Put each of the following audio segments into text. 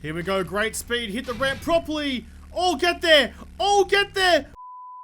Here we go, great speed, hit the ramp properly. All get there, all get there.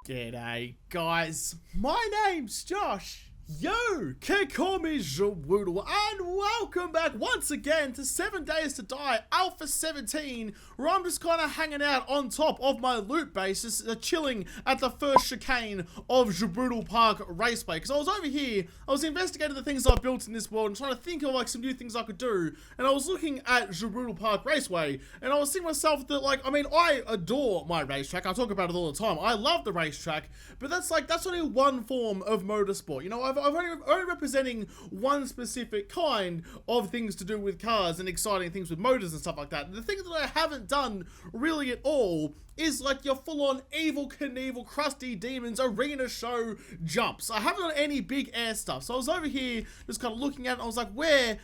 G'day, guys. My name's Josh. Yo, can call me Jawoodle, and welcome back once again to 7 Days to Die Alpha 17, where I'm just kind of hanging out on top of my loot base, just chilling at the first chicane of Jawoodle Park Raceway. Because I was over here, I was investigating the things I've built in this world and trying to think of like some new things I could do, and I was looking at Jawoodle Park Raceway, and I was thinking to myself that, like, I mean, I adore my racetrack. I talk about it all the time. I love the racetrack, but that's only one form of motorsport. You know, I've only representing one specific kind of things to do with cars and exciting things with motors and stuff like that. And the thing that I haven't done really at all is like your full-on Evel Knievel, Krusty Demons, arena show jumps. I haven't done any big air stuff. So I was over here just kind of looking at it and I was like, where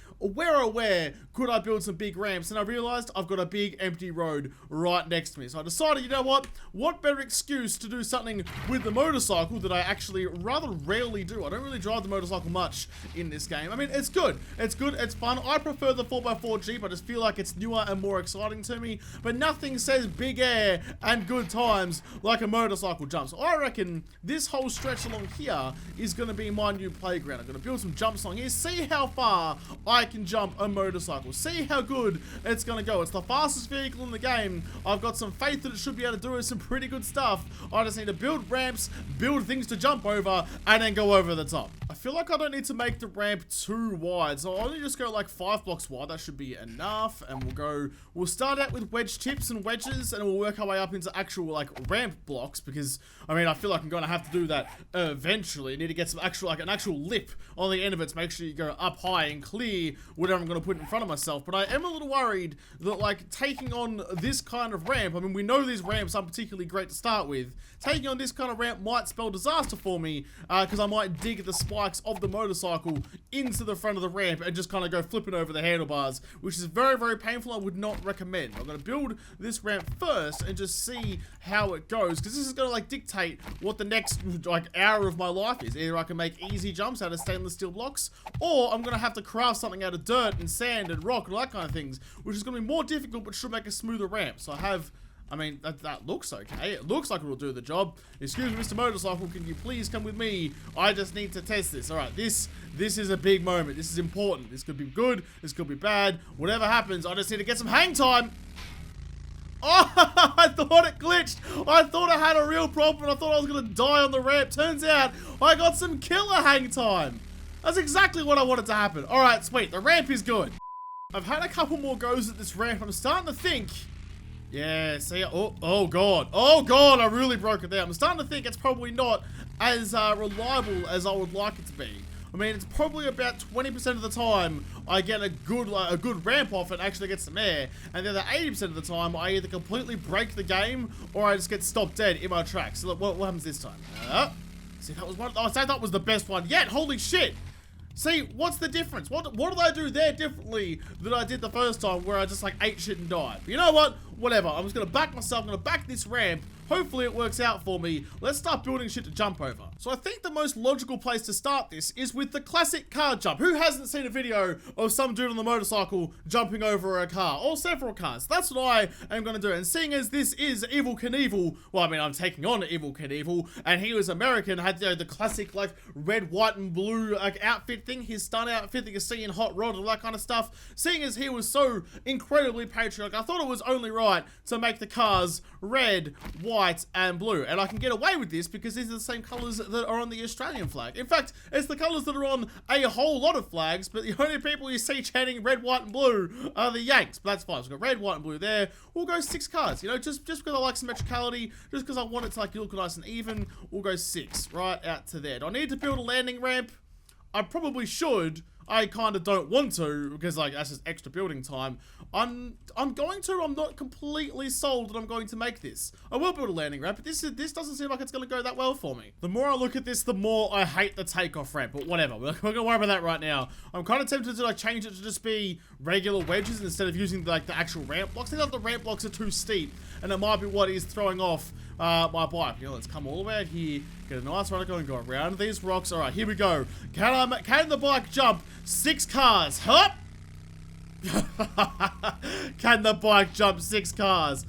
could I build some big ramps? And I realized I've got a big empty road right next to me. So I decided, you know what better excuse to do something with the motorcycle that I actually rather rarely do. I don't really drive the motorcycle much in this game. I mean, it's good, it's fun. I prefer the 4x4 Jeep. I just feel like it's newer and more exciting to me, but nothing says big air and good times like a motorcycle jump. So I reckon this whole stretch along here is going to be my new playground. I'm going to build some jumps along here, see how far I can jump a motorcycle, see how good it's going to go. It's the fastest vehicle in the game. I've got some faith that it should be able to do some pretty good stuff. I just need to build ramps, build things to jump over, and then go over the top. I feel like I don't need to make the ramp too wide, so I'll only just go like 5 blocks wide. That should be enough, and we'll start out with wedge tips and wedges, and we'll work our way up into actual like ramp blocks, because I mean, I feel like I'm going to have to do that eventually. I need to get some actual, like an actual lip on the end of it to make sure you go up high and clear whatever I'm going to put in front of myself. But I am a little worried that like taking on this kind of ramp, I mean, we know these ramps aren't particularly great to start with. Taking on this kind of ramp might spell disaster for me, because I might dig the spikes of the motorcycle into the front of the ramp and just kind of go flipping over the handlebars, which is very, very painful. I would not recommend. I'm going to build this ramp first and just see how it goes, because this is going to like dictate what the next like hour of my life is. Either I can make easy jumps out of stainless steel blocks, or I'm going to have to craft something out of dirt and sand and rock and all that kind of things, which is going to be more difficult but should make a smoother ramp. So I mean, that looks okay. It looks like it will do the job. Excuse me, Mr. Motorcycle, can you please come with me? I just need to test this. All right, this is a big moment. This is important. This could be good. This could be bad. Whatever happens, I just need to get some hang time. Oh, I thought it glitched. I thought I had a real problem. I thought I was going to die on the ramp. Turns out I got some killer hang time. That's exactly what I wanted to happen. All right, sweet. The ramp is good. I've had a couple more goes at this ramp. I'm starting to think... Yeah, see, oh god, I really broke it down. I'm starting to think it's probably not as reliable as I would like it to be. I mean, it's probably about 20% of the time I get a good ramp off and actually get some air, and then the 80% of the time I either completely break the game or I just get stopped dead in my tracks. So look, what happens this time? See, that was one. Oh, so that was the best one yet. Holy shit! See, what's the difference? What did I do there differently that I did the first time where I just like ate shit and died? But you know what? Whatever. I'm just going to back myself. I'm going to back this ramp. Hopefully it works out for me. Let's start building shit to jump over. So I think the most logical place to start this is with the classic car jump. Who hasn't seen a video of some dude on the motorcycle jumping over a car or several cars? That's what I am going to do. And seeing as this is Evel Knievel, well, I mean, I'm taking on Evel Knievel, and he was American, had the classic like red, white, and blue like outfit thing, his stunt outfit that you see in Hot Rod and all that kind of stuff. Seeing as he was so incredibly patriotic, I thought it was only right to make the cars red, white, and blue. And I can get away with this because these are the same colors that are on the Australian flag. In fact, it's the colors that are on a whole lot of flags, but the only people you see chanting red, white, and blue are the Yanks. But that's fine. So we've got red, white, and blue there. We'll go 6 cars, you know, just because I like symmetricality, just because I want it to like look nice and even, we'll go 6 right out to there. Do I need to build a landing ramp? I probably should. I kind of don't want to, because like that's just extra building time. I'm not completely sold that I'm going to make this. I will build a landing ramp, but this doesn't seem like it's going to go that well for me. The more I look at this, the more I hate the takeoff ramp, but whatever. We're going to worry about that right now. I'm kind of tempted to like change it to just be regular wedges instead of using like the actual ramp blocks. I think that the ramp blocks are too steep, and it might be what is throwing off my bike. You know, let's come all the way out here, get a nice run going, go around these rocks. All right, here we go. Can the bike jump 6 cars? Hup! Can the bike jump 6 cars?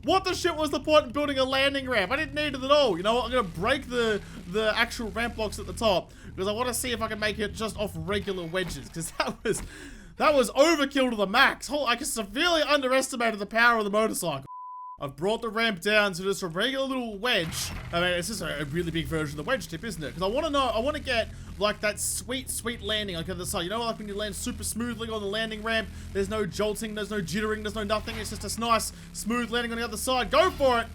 What the shit was the point in building a landing ramp? I didn't need it at all. You know what? I'm gonna break the actual ramp blocks at the top because I want to see if I can make it just off regular wedges. Because that was overkill to the max. I severely underestimated the power of the motorcycle. I've brought the ramp down to just a regular little wedge. I mean, it's just a really big version of the wedge tip, isn't it? Because I want to get like that sweet landing like on the side. You know, like when you land super smoothly on the landing ramp, there's no jolting, there's no jittering, there's no nothing. It's just a nice, smooth landing on the other side. Go for it.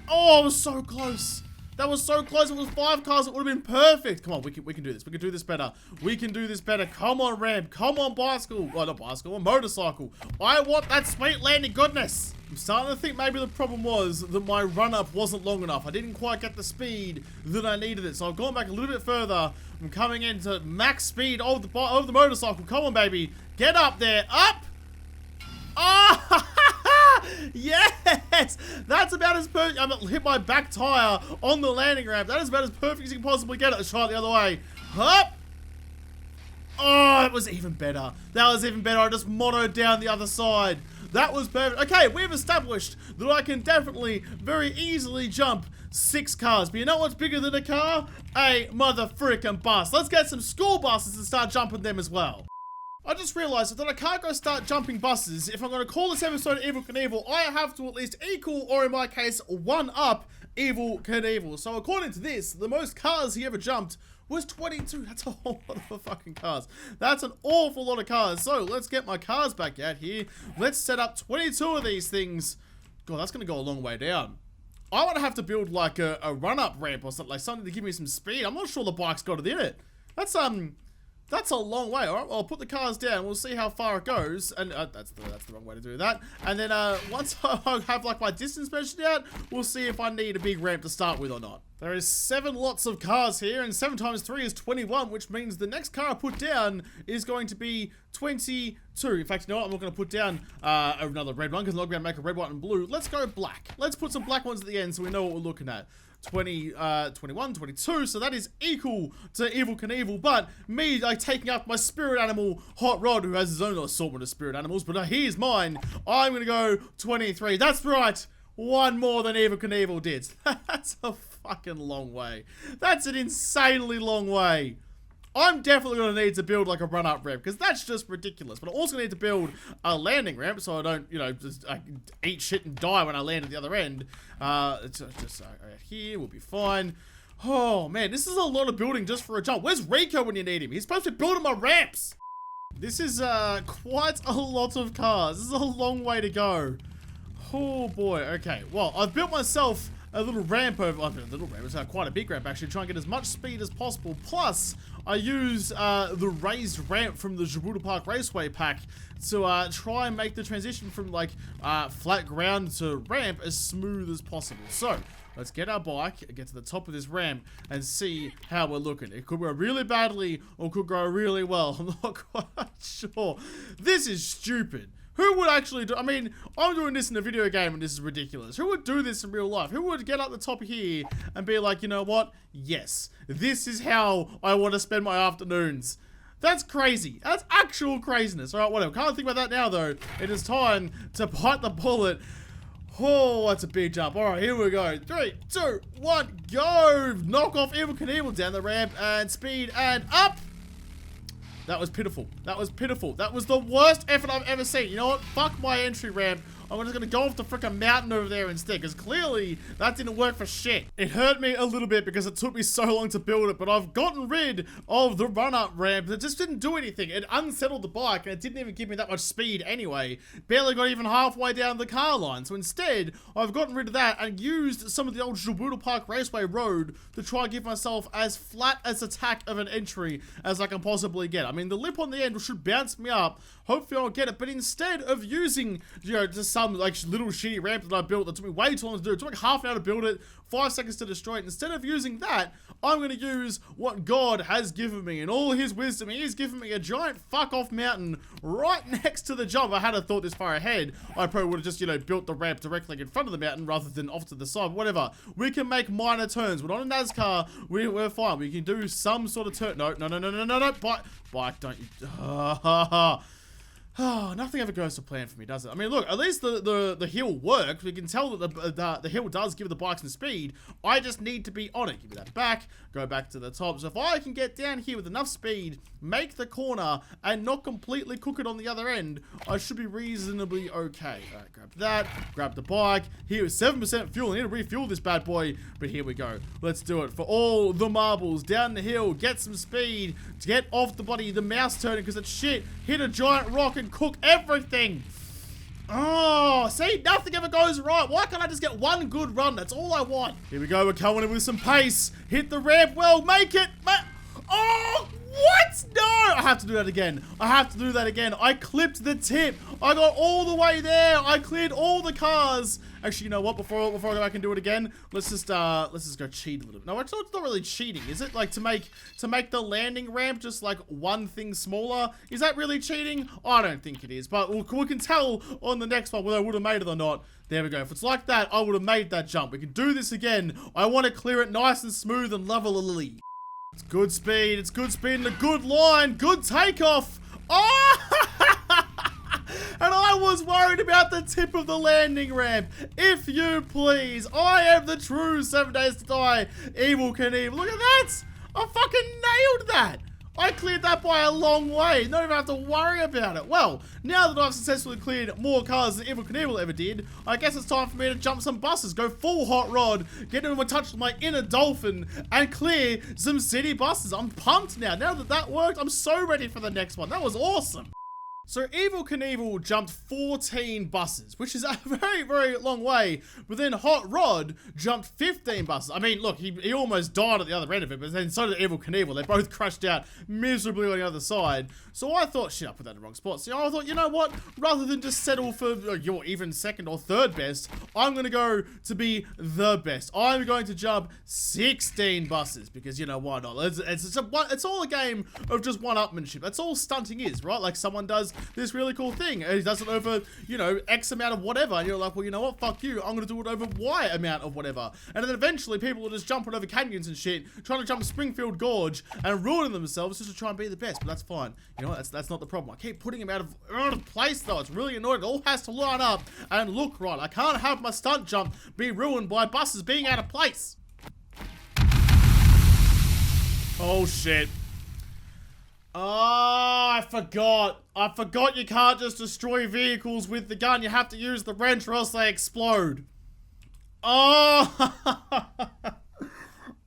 Oh, I was so close. That was so close. If it was 5 cars, it would have been perfect. Come on, we can do this. We can do this better. We can do this better. Come on, ramp. Come on, bicycle. Well, not bicycle, a motorcycle. I want that sweet landing goodness. I'm starting to think maybe the problem was that my run-up wasn't long enough. I didn't quite get the speed that I needed it. So I've gone back a little bit further. I'm coming into max speed of the motorcycle. Come on, baby. Get up there. Up. Oh! Yes! That's about as perfect. I'm gonna hit my back tire on the landing ramp. That is about as perfect as you can possibly get it. Let's try it the other way. Hup! Oh, that was even better. That was even better. I just motoed down the other side. That was perfect. Okay, we've established that I can definitely, very easily jump 6 cars. But you know what's bigger than a car? A mother frickin' bus. Let's get some school buses and start jumping them as well. I just realized that I can't go start jumping buses. If I'm going to call this episode Evel Knievel, I have to at least equal, or in my case, 1-up Evel Knievel. So according to this, the most cars he ever jumped was 22. That's a whole lot of fucking cars. That's an awful lot of cars. So let's get my cars back out here. Let's set up 22 of these things. God, that's going to go a long way down. I want to have to build like a run-up ramp or something, like something to give me some speed. I'm not sure the bike's got it in it. That's a long way. All right, well, I'll put the cars down. We'll see how far it goes. And that's the wrong way to do that. And then once I have like my distance measured out, we'll see if I need a big ramp to start with or not. There is 7 lots of cars here, and 7 times 3 is 21, which means the next car I put down is going to be 22. In fact, you know what? I'm not going to put down another red one because I'm not going to make a red, white, and blue. Let's go black. Let's put some black ones at the end so we know what we're looking at. 21, 22, so that is equal to Evel Knievel, but me, like, taking up my spirit animal, Hot Rod, who has his own assortment of spirit animals, but here's mine. I'm gonna go 23. That's right, 1 more than Evel Knievel did. That's a fucking long way. That's an insanely long way. I'm definitely going to need to build like a run-up ramp because that's just ridiculous. But I also need to build a landing ramp so I don't, you know, just eat shit and die when I land at the other end. It's just right here, we'll be fine. Oh man, this is a lot of building just for a jump. Where's Rico when you need him? He's supposed to be building my ramps. This is quite a lot of cars. This is a long way to go. Oh boy, okay. Well, I've built myself a little ramp over, a little ramp, it's quite a big ramp actually, try and get as much speed as possible. Plus, I use the raised ramp from the Gulch Park Raceway pack to try and make the transition from like flat ground to ramp as smooth as possible. So, let's get our bike, get to the top of this ramp, and see how we're looking. It could go really badly, or could go really well. I'm not quite sure. This is stupid. Who would actually do, I mean, I'm doing this in a video game and this is ridiculous. Who would do this in real life? Who would get up the top here and be like, you know what? Yes, this is how I want to spend my afternoons. That's crazy. That's actual craziness. All right, whatever. Can't think about that now though. It is time to bite the bullet. Oh, that's a big jump. All right, here we go. 3, 2, 1, go. Knock off Evel Knievel down the ramp and speed and up. That was pitiful. That was pitiful. That was the worst effort I've ever seen. You know what? Fuck my entry ramp. I'm just gonna go off the freaking mountain over there instead, because clearly that didn't work for shit. It hurt me a little bit because it took me so long to build it, but I've gotten rid of the run-up ramp that just didn't do anything. It unsettled the bike, and it didn't even give me that much speed anyway. Barely got even halfway down the car line. So instead, I've gotten rid of that and used some of the old Gulch Park Raceway road to try and give myself as flat as a tack of an entry as I can possibly get. I mean, the lip on the end should bounce me up. Hopefully I'll get it, but instead of using, you know, just some like little shitty ramp that I built that took me way too long to do. It took like half an hour to build it, 5 seconds to destroy it. Instead of using that, I'm going to use what God has given me. In all his wisdom, he's given me a giant fuck off mountain right next to the jump. If I had thought this far ahead, I probably would have just, you know, built the ramp directly in front of the mountain rather than off to the side. Whatever. We can make minor turns. We're not in NASCAR. We're fine. We can do some sort of turn. No. Bike, don't you. Oh, nothing ever goes to plan for me, does it? I mean, look, at least the hill works. We can tell that the hill does give the bike some speed. I just need to be on it. Give me that back. Go back to the top. So if I can get down here with enough speed, make the corner, and not completely cook it on the other end, I should be reasonably okay. All right, grab that. Grab the bike. Here is 7% fuel. I need to refuel this bad boy. But here we go. Let's do it for all the marbles. Down the hill. Get some speed. Get off the bloody the mouse turning because it's shit. Hit a giant rock and cook everything. Oh, see, nothing ever goes right. Why can't I just get one good run? That's all I want. Here we go. We're coming in with some pace. Hit the ramp well. Make it. Oh, what? No, I have to do that again. I clipped the tip. I got all the way there. I cleared all the cars. Actually, you know what? Before I go back and do it again, let's just go cheat a little bit. No, it's not really cheating, is it? Like to make the landing ramp just like one thing smaller. Is that really cheating? I don't think it is, but we can tell on the next one whether I would have made it or not. There we go. If it's like that, I would have made that jump. We can do this again. I want to clear it nice and smooth and levelly. It's good speed. It's good speed and a good line. Good takeoff. Oh! And I was worried about the tip of the landing ramp. If you please. I am the true 7 Days to Die Evel Knievel. Look at that. I fucking nailed that. I cleared that by a long way. Don't even have to worry about it. Well, now that I've successfully cleared more cars than Evel Knievel ever did, I guess it's time for me to jump some buses, go full hot rod, get into a touch with my inner dolphin, and clear some city buses. I'm pumped now. Now that that worked, I'm so ready for the next one. That was awesome. So Evel Knievel jumped 14 buses, which is a very, very long way. But then Hot Rod jumped 15 buses. I mean, look, he almost died at the other end of it, but then so did Evel Knievel. They both crashed out miserably on the other side. So I thought, shit, I put that in the wrong spot. So I thought, you know what? Rather than just settle for your even second or third best, I'm going to go to be the best. I'm going to jump 16 buses because, you know, why not? It's all a game of just one-upmanship. That's all stunting is, right? Like someone does this really cool thing and he does it over, you know, X amount of whatever, and you're like, well, you know what, fuck you, I'm gonna do it over Y amount of whatever. And then eventually people will just jump over canyons and shit, trying to jump Springfield Gorge and ruining themselves just to try and be the best. But that's fine, you know what, that's not the problem. I keep putting him out of place though. It's really annoying. It all has to line up and look right. I can't have my stunt jump be ruined by buses being out of place. Oh shit. Oh, I forgot you can't just destroy vehicles with the gun. You have to use the wrench or else they explode. Oh.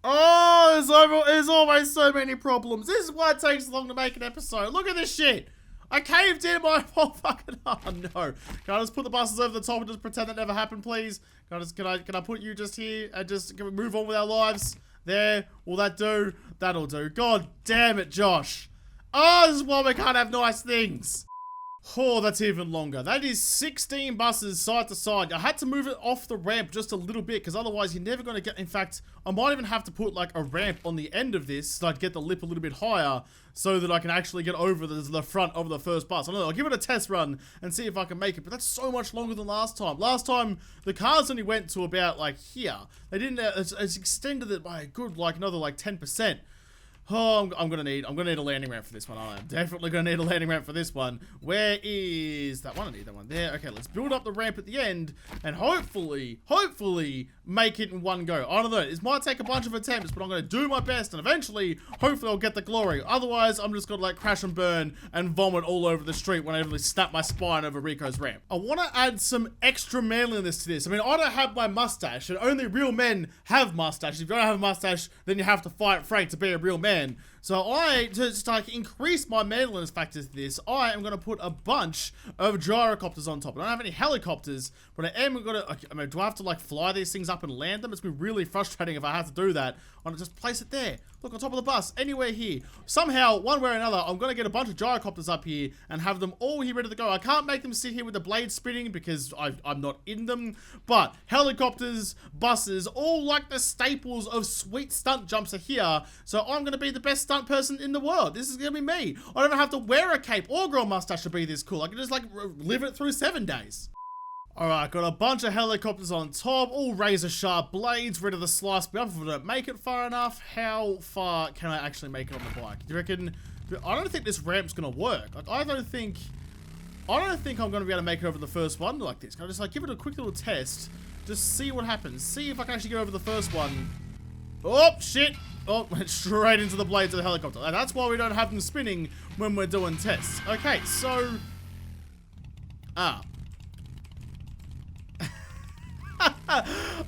Oh, there's always so many problems. This is why it takes so long to make an episode. Look at this shit. I caved in my whole fucking... Oh, no. Can I just put the buses over the top and just pretend that never happened, please? Can I put you just here and just... Can we move on with our lives? There. Will that do? That'll do. God damn it, Josh. Oh, this is why we can't have nice things. Oh, that's even longer. That is 16 buses side to side. I had to move it off the ramp just a little bit because otherwise you're never going to get... In fact, I might even have to put like a ramp on the end of this so I'd get the lip a little bit higher so that I can actually get over the front of the first bus. I don't know. I'll give it a test run and see if I can make it. But that's so much longer than last time. Last time, the cars only went to about like here. They didn't... It's extended it by a good like another like 10%. Oh, I'm gonna need a landing ramp for this one. I'm definitely gonna need a landing ramp for this one. Where is that one? I need that one there. Okay, let's build up the ramp at the end and hopefully make it in one go. I don't know. This might take a bunch of attempts, but I'm gonna do my best and eventually, hopefully I'll get the glory. Otherwise, I'm just gonna like crash and burn and vomit all over the street when I really snap my spine over Rico's ramp. I wanna add some extra manliness to this. I mean, I don't have my mustache and only real men have mustaches. If you don't have a mustache, then you have to fight Frank to be a real man. So to just like increase my manliness factor to this, I am going to put a bunch of gyrocopters on top. I don't have any helicopters, but I am going to, I mean, do I have to like fly these things up and land them? It's been really frustrating if I have to do that. I'm going to just place it there. Look, on top of the bus, anywhere here. Somehow, one way or another, I'm going to get a bunch of gyrocopters up here and have them all here ready to go. I can't make them sit here with the blades spinning because I'm not in them. But helicopters, buses, all like the staples of sweet stunt jumps are here. So I'm going to be the best stunt person in the world. This is going to be me. I don't even have to wear a cape or grow a mustache to be this cool. I can just like live it through 7 days. Alright, got a bunch of helicopters on top, all razor sharp blades, ready to slice me up if I don't make it far enough. How far can I actually make it on the bike? Do you reckon? I don't think this ramp's gonna work. Like, I don't think I'm gonna be able to make it over the first one like this. Can I just like give it a quick little test? Just see what happens. See if I can actually get over the first one. Oh, shit! Oh, went straight into the blades of the helicopter. And that's why we don't have them spinning when we're doing tests. Okay, so...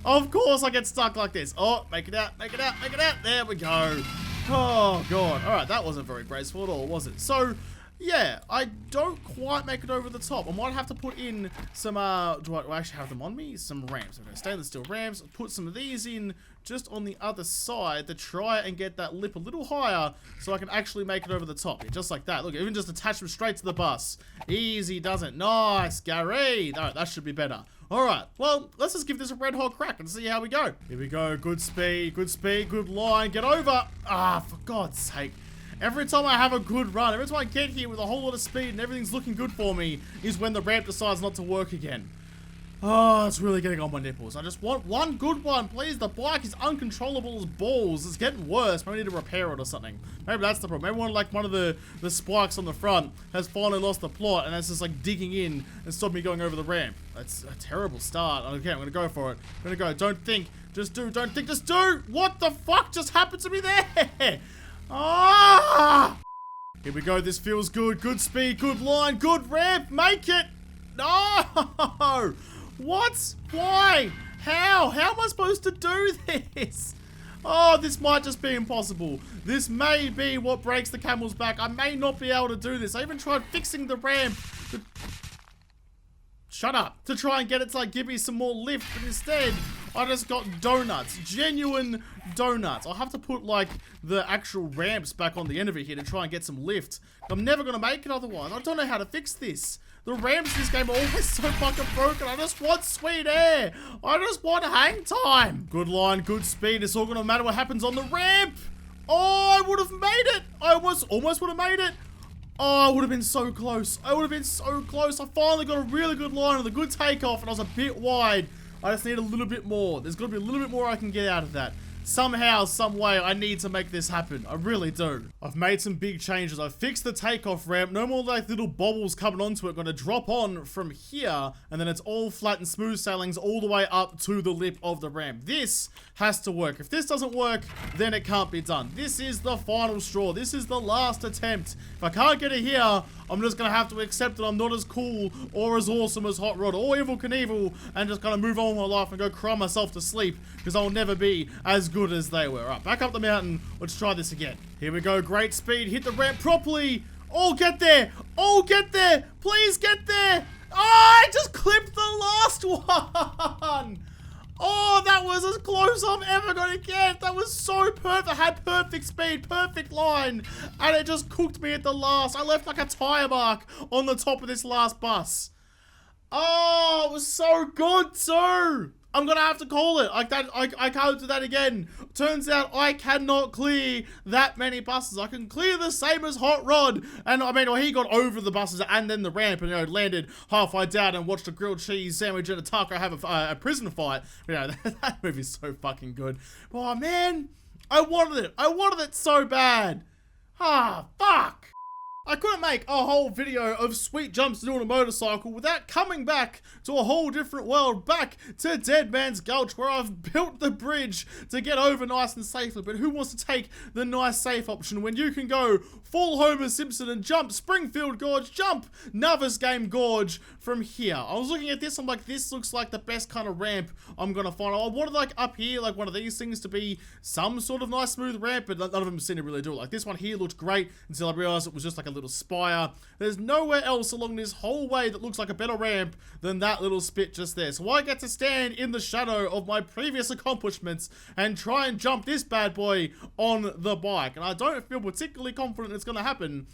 Of course I get stuck like this. Oh, make it out, make it out, make it out. There we go. Oh, God. All right, that wasn't very graceful at all, was it? So, yeah, I don't quite make it over the top. I might have to put in some, do I actually have them on me? Some ramps. Okay, stainless steel ramps. Put some of these in just on the other side to try and get that lip a little higher so I can actually make it over the top. Yeah, just like that. Look, even just attach them straight to the bus. Easy does it. Nice, Gary. All right, that should be better. All right, well, let's just give this a red hot crack and see how we go. Here we go. Good speed, good line. Get over. For God's sake. Every time I have a good run, every time I get here with a whole lot of speed and everything's looking good for me is when the ramp decides not to work again. Oh, it's really getting on my nipples. I just want one good one, please. The bike is uncontrollable as balls. It's getting worse. Maybe I need to repair it or something. Maybe that's the problem. Maybe one of the spikes on the front has finally lost the plot and it's just like digging in and stopped me going over the ramp. That's a terrible start. Okay, I'm gonna go for it. I'm gonna go. Don't think. Just do. Don't think. Just do. What the fuck just happened to me there? Ah! Here we go. This feels good. Good speed. Good line. Good ramp. Make it. No! What? Why? How? How am I supposed to do this? Oh, this might just be impossible. This may be what breaks the camel's back. I may not be able to do this. I even tried fixing the ramp. Shut up. To try and get it to like give me some more lift, but instead, I just got donuts. Genuine donuts. I'll have to put like the actual ramps back on the end of it here to try and get some lift. I'm never gonna make it otherwise. I don't know how to fix this. The ramps in this game are always so fucking broken. I just want sweet air. I just want hang time. Good line, good speed. It's all gonna matter what happens on the ramp. Oh, I would have made it. I almost would have made it. Oh, I would have been so close. I would have been so close. I finally got a really good line with a good takeoff and I was a bit wide. I just need a little bit more. There's got to be a little bit more I can get out of that. Somehow, some way, I need to make this happen. I really do. I've made some big changes. I've fixed the takeoff ramp. No more like little bobbles coming onto it. Gonna drop on from here, and then it's all flat and smooth sailings all the way up to the lip of the ramp. This has to work. If this doesn't work, then it can't be done. This is the final straw. This is the last attempt. If I can't get it here, I'm just gonna have to accept that I'm not as cool or as awesome as Hot Rod or Evel Knievel and just kind of move on with my life and go cry myself to sleep because I'll never be as good as they were. Alright, back up the mountain. Let's try this again. Here we go. Great speed. Hit the ramp properly. Oh, get there. Oh, get there. Please get there. Oh, I just clipped the last one. Oh, that was as close I'm ever gonna get. That was so perfect. I had perfect speed, perfect line, and it just cooked me at the last. I left like a tire mark on the top of this last bus. Oh, it was so good too. I'm gonna have to call it. Like that, I can't do that again. Turns out I cannot clear that many buses. I can clear the same as Hot Rod. And I mean, well, he got over the buses and then the ramp and, you know, landed halfway down and watched a grilled cheese sandwich and a taco have a prison fight. You know, that movie's so fucking good. Oh man, I wanted it. I wanted it so bad. Ah, fuck. I couldn't make a whole video of sweet jumps to do on a motorcycle without coming back to a whole different world, back to Dead Man's Gulch, where I've built the bridge to get over nice and safely. But who wants to take the nice safe option when you can go full Homer Simpson and jump Springfield Gorge, jump Novice Game Gorge from here? I was looking at this, I'm like, this looks like the best kind of ramp I'm gonna find. I wanted like up here, like one of these things to be some sort of nice smooth ramp, but none of them seem to really do it. Like this one here looked great until I realized it was just like a little spire. There's nowhere else along this whole way that looks like a better ramp than that little spit just there. So I get to stand in the shadow of my previous accomplishments and try and jump this bad boy on the bike. And I don't feel particularly confident it's going to happen.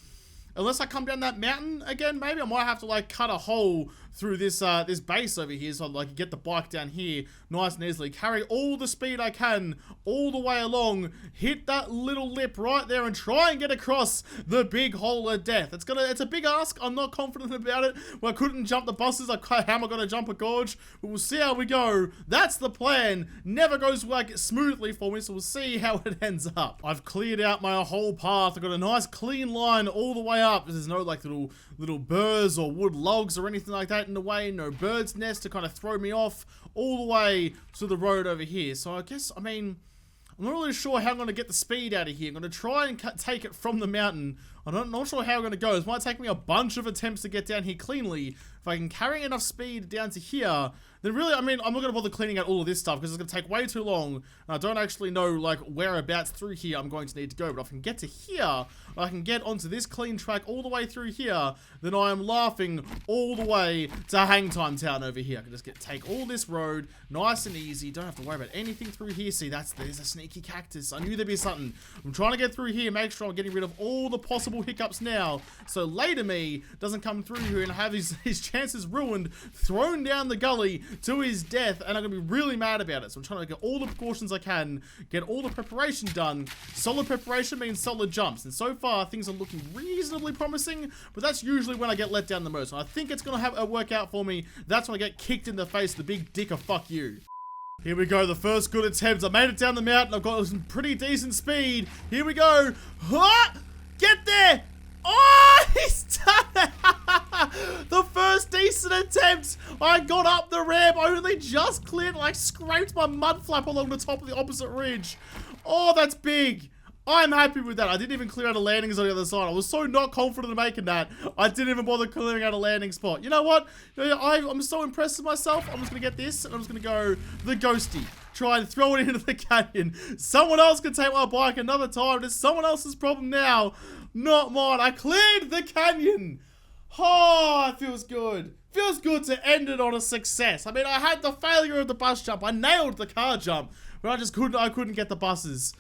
Unless I come down that mountain again, maybe I might have to like cut a hole through this this base over here so I like get the bike down here nice and easily. Carry all the speed I can all the way along, hit that little lip right there and try and get across the big hole of death. It's a big ask. I'm not confident about it. Well, I couldn't jump the buses. How am I going to jump a gorge? But we'll see how we go. That's the plan. Never goes like smoothly for me, so we'll see how it ends up. I've cleared out my whole path. I've got a nice clean line all the way up. There's no like little burrs or wood logs or anything like that in the way. No bird's nest to kind of throw me off all the way to the road over here. So I guess, I mean, I'm not really sure how I'm going to get the speed out of here. I'm going to try and take it from the mountain. I'm not sure how I'm going to go. It might take me a bunch of attempts to get down here cleanly. If I can carry enough speed down to here, then really, I mean, I'm not going to bother cleaning out all of this stuff because it's going to take way too long. And I don't actually know, like, whereabouts through here I'm going to need to go. But if I can get to here, I can get onto this clean track all the way through here, then I am laughing all the way to Hangtime Town over here. I can just take all this road, nice and easy. Don't have to worry about anything through here. See, there's a sneaky cactus. I knew there'd be something. I'm trying to get through here, make sure I'm getting rid of all the possible hiccups now, so later me doesn't come through here and have his chances ruined, thrown down the gully to his death, and I'm gonna be really mad about it. So I'm trying to get all the precautions I can, get all the preparation done. Solid preparation means solid jumps, and so far things are looking reasonably promising, but that's usually when I get let down the most. And I think it's gonna work out for me. That's when I get kicked in the face, the big dick of fuck you. Here we go, the first good attempt. I made it down the mountain. I've got some pretty decent speed. Here we go. Ah! Get there! Oh, he's done it! The first decent attempt. I got up the ramp. I only just cleared, like scraped my mud flap along the top of the opposite ridge. Oh, that's big. I'm happy with that. I didn't even clear out a landing on the other side. I was so not confident in making that. I didn't even bother clearing out a landing spot. You know what? I'm so impressed with myself. I'm just going to get this and I'm just going to go the ghosty. Try and throw it into the canyon. Someone else can take my bike another time. It's someone else's problem now. Not mine. I cleared the canyon. Oh, it feels good. Feels good to end it on a success. I mean, I had the failure of the bus jump. I nailed the car jump, but I couldn't get the buses.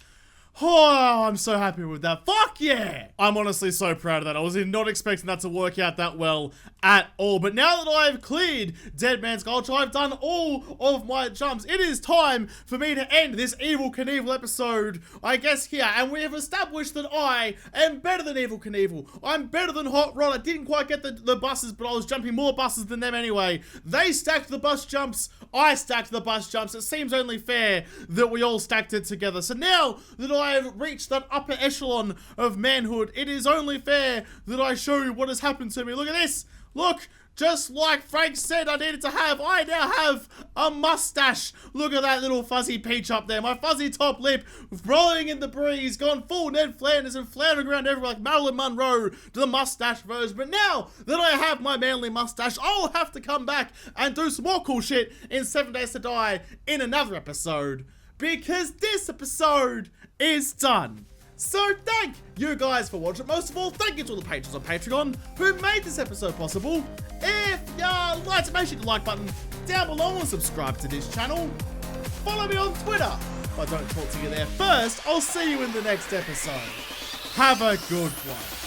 Oh, I'm so happy with that. Fuck yeah! I'm honestly so proud of that. I was not expecting that to work out that well at all. But now that I've cleared Dead Man's Gulch, I've done all of my jumps. It is time for me to end this Evel Knievel episode, I guess, here. And we have established that I am better than Evel Knievel. I'm better than Hot Rod. I didn't quite get the buses, but I was jumping more buses than them anyway. They stacked the bus jumps. I stacked the bus jumps. It seems only fair that we all stacked it together. So now that I have reached that upper echelon of manhood, it is only fair that I show you what has happened to me. Look at this. Look, just like Frank said I needed to have, I now have a mustache. Look at that little fuzzy peach up there. My fuzzy top lip rolling in the breeze, gone full Ned Flanders and floundering around everywhere like Marilyn Monroe to the mustache version. But now that I have my manly mustache, I'll have to come back and do some more cool shit in 7 Days to Die in another episode, because this episode is done. So thank you guys for watching. Most of all, thank you to all the patrons on Patreon who made this episode possible. If you liked it, make sure you hit the like button down below and subscribe to this channel. Follow me on Twitter. If I don't talk to you there first, I'll see you in the next episode. Have a good one.